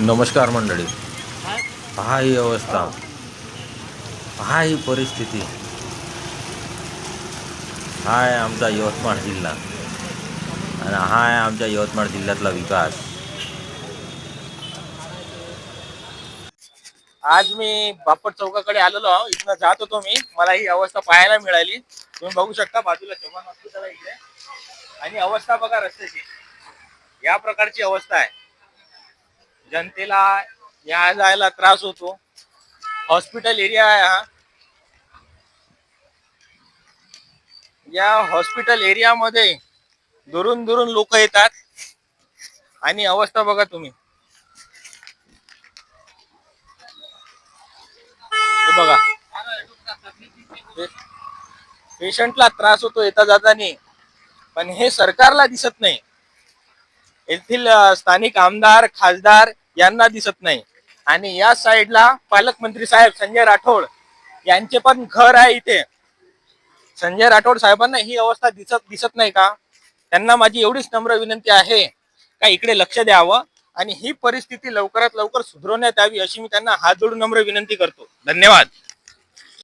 नमस्कार मंडळी. पहा ही अवस्था, पहा ही परिस्थिती. हा आहे आमचा यवतमाळ जिल्हा आणि हा आहे आमच्या यवतमाळ जिल्ह्यातला विकास. आज मी बापट चौकाकडे आलेलो आहो. इथनं जात होतो मी, मला ही अवस्था पाहायला मिळाली. तुम्ही बघू शकता बाजूला चव्हाण हॉस्पिटल आहे इकडे, आणि अवस्था बघा रस्त्याची. या प्रकारची अवस्था आहे. जनतेला या जायला त्रास होतो. हॉस्पिटल एरिया आहे हा. या हॉस्पिटल एरियामध्ये दुरून दुरून लोक येतात आणि अवस्था बघा तुम्ही. हे बघा, पेशंटला त्रास होतो येता जातानी, पण हे सरकारला दिसत नाही. येथील स्थानिक आमदार खासदार यांना दिसत नाही. आणि या साईडला पालकमंत्री साहेब संजय राठोड यांचे पण घर आहे इथे. संजय राठोड साहेबांना ही अवस्था दिसत नाही का? त्यांना माझी एवढीच नम्र विनंती आहे का इकडे लक्ष द्यावं आणि ही परिस्थिती लवकरात लवकर सुधारण्यात यावी, अशी मी त्यांना हात जोडून नम्र विनंती करतो. धन्यवाद.